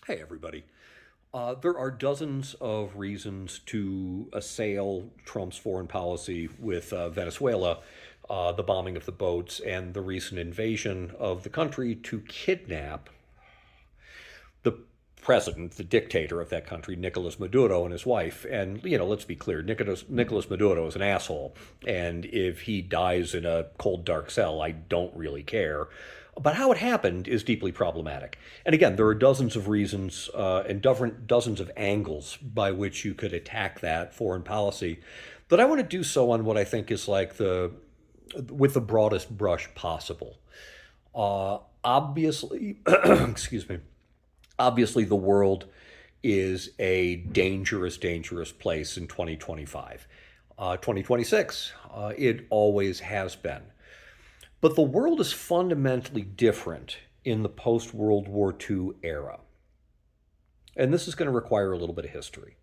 Hey, everybody. There are dozens of reasons to assail Trump's foreign policy with Venezuela, the bombing of the boats, and the recent invasion of the country to kidnap the president, the dictator of that country, Nicolas Maduro, and his wife. And, let's be clear, Nicolas Maduro is an asshole. And if he dies in a cold, dark cell, I don't really care. But how it happened is deeply problematic. And again, there are dozens of reasons and dozens of angles by which you could attack that foreign policy. But I want to do so on what I think is like with the broadest brush possible. Obviously, excuse me. Obviously, the world is a dangerous, dangerous place in 2025. 2026, it always has been. But the world is fundamentally different in the post World War II era. And this is going to require a little bit of history.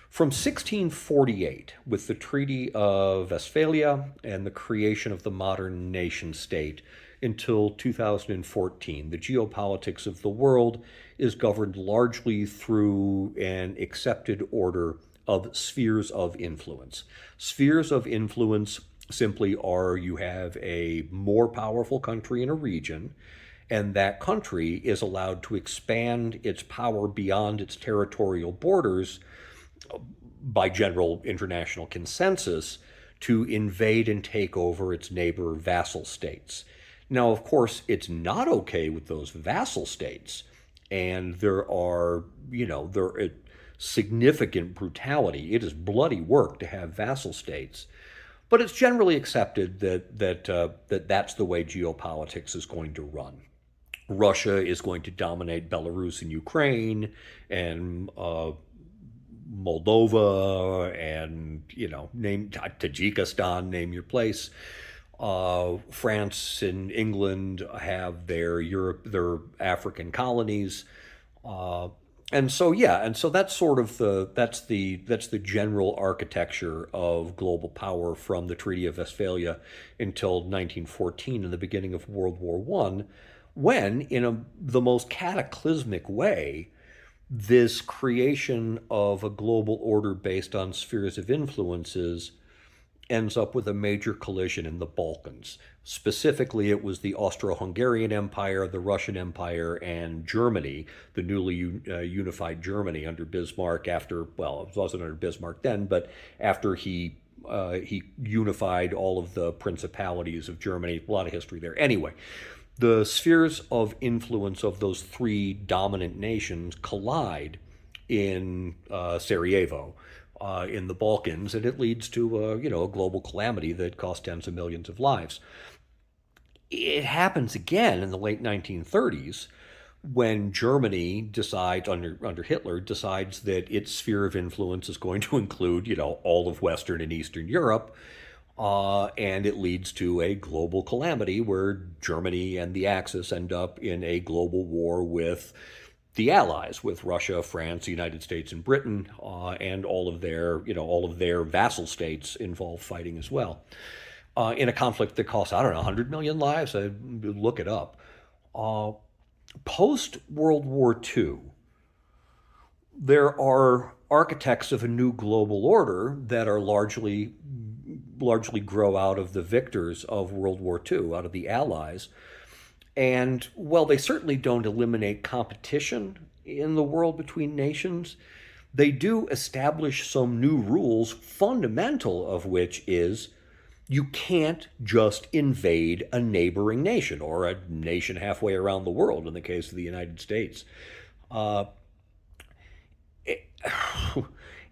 From 1648, with the Treaty of Westphalia and the creation of the modern nation state, until 2014, the geopolitics of the world is governed largely through an accepted order of spheres of influence. Spheres of influence simply are you have a more powerful country in a region, and that country is allowed to expand its power beyond its territorial borders by general international consensus to invade and take over its neighbor vassal states. Now, of course, it's not okay with those vassal states, and there is significant brutality. It is bloody work to have vassal states, but it's generally accepted that that's the way geopolitics is going to run. Russia is going to dominate Belarus and Ukraine, and Moldova, and name Tajikistan, name your place. France and England have their African colonies, and so that's sort of the general architecture of global power from the Treaty of Westphalia until 1914 and the beginning of World War One, when the most cataclysmic way, this creation of a global order based on spheres of influences ends up with a major collision in the Balkans. Specifically, it was the Austro-Hungarian Empire, the Russian Empire, and Germany, the newly unified Germany under Bismarck it wasn't under Bismarck then, but after he unified all of the principalities of Germany. A lot of history there. Anyway, the spheres of influence of those three dominant nations collide in Sarajevo, in the Balkans, and it leads to a global calamity that costs tens of millions of lives. It happens again in the late 1930s when Germany decides, under Hitler, decides that its sphere of influence is going to include all of Western and Eastern Europe, and it leads to a global calamity where Germany and the Axis end up in a global war with the Allies, with Russia, France, the United States, and Britain, and all of their vassal states involved fighting as well, in a conflict that costs, I don't know, 100 million lives. Look it up. Post World War II, there are architects of a new global order that are largely grow out of the victors of World War II, out of the Allies. And while they certainly don't eliminate competition in the world between nations, they do establish some new rules, fundamental of which is you can't just invade a neighboring nation or a nation halfway around the world, in the case of the United States. And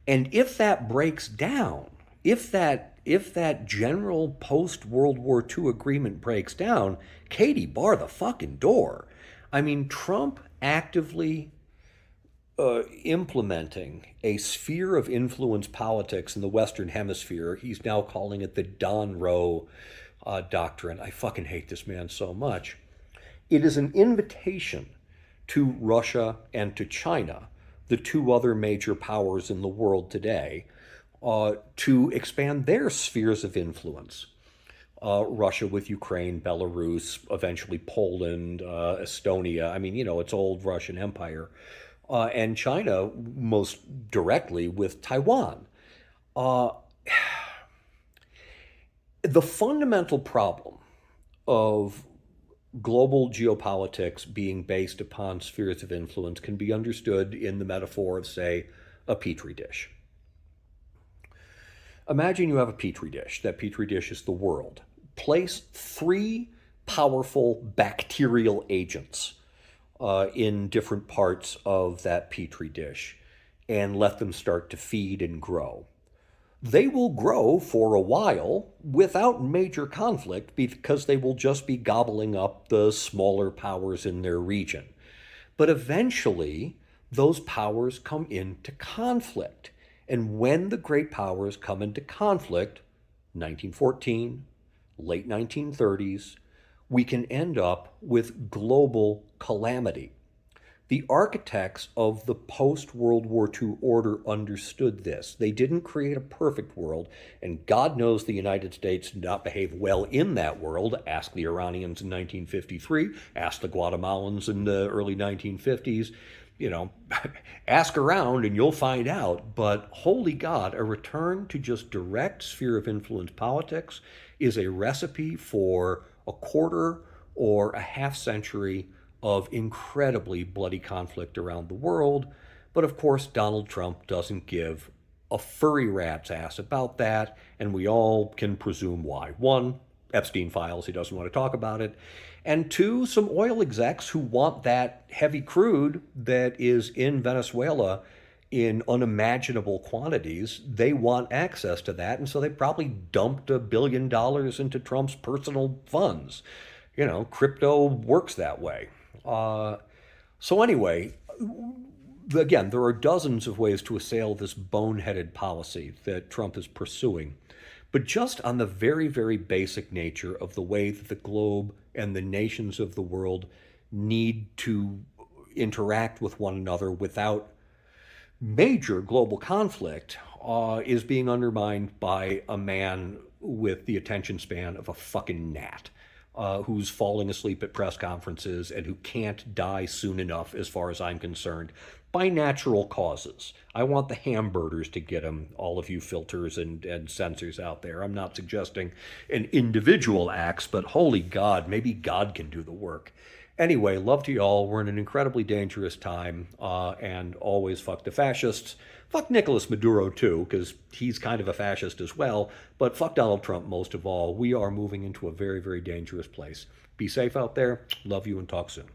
if that breaks down, if that general post-World War II agreement breaks down, Katie, bar the fucking door. I mean, Trump actively implementing a sphere of influence politics in the Western Hemisphere. He's now calling it the Don Roe doctrine. I fucking hate this man so much. It is an invitation to Russia and to China, the two other major powers in the world today, to expand their spheres of influence. Russia with Ukraine, Belarus, eventually Poland, Estonia. I mean, it's old Russian Empire. And China most directly with Taiwan. Uh, the fundamental problem of global geopolitics being based upon spheres of influence can be understood in the metaphor of, say, a petri dish. Imagine you have a petri dish. That petri dish is the world. Place three powerful bacterial agents in different parts of that petri dish and let them start to feed and grow. They will grow for a while without major conflict because they will just be gobbling up the smaller powers in their region. But eventually, those powers come into conflict. And when the great powers come into conflict, 1914, late 1930s, we can end up with global calamity. The architects of the post-World War II order understood this. They didn't create a perfect world, and God knows the United States did not behave well in that world. Ask the Iranians in 1953, ask the Guatemalans in the early 1950s. Ask around and you'll find out. But holy God, a return to just direct sphere of influence politics is a recipe for a quarter or a half century of incredibly bloody conflict around the world. But of course, Donald Trump doesn't give a furry rat's ass about that, and we all can presume why. One, Epstein files, he doesn't want to talk about it. And two, some oil execs who want that heavy crude that is in Venezuela in unimaginable quantities. They want access to that, and so they probably dumped $1 billion into Trump's personal funds. Crypto works that way. So anyway, again, there are dozens of ways to assail this boneheaded policy that Trump is pursuing. But just on the very, very basic nature of the way that the globe and the nations of the world need to interact with one another without major global conflict is being undermined by a man with the attention span of a fucking gnat. Who's falling asleep at press conferences and who can't die soon enough, as far as I'm concerned, by natural causes. I want the hamburgers to get him, all of you filters and censors out there. I'm not suggesting an individual acts, but holy God, maybe God can do the work. Anyway, love to y'all. We're in an incredibly dangerous time, and always fuck the fascists. Fuck Nicolas Maduro too, because he's kind of a fascist as well, but fuck Donald Trump most of all. We are moving into a very, very dangerous place. Be safe out there. Love you and talk soon.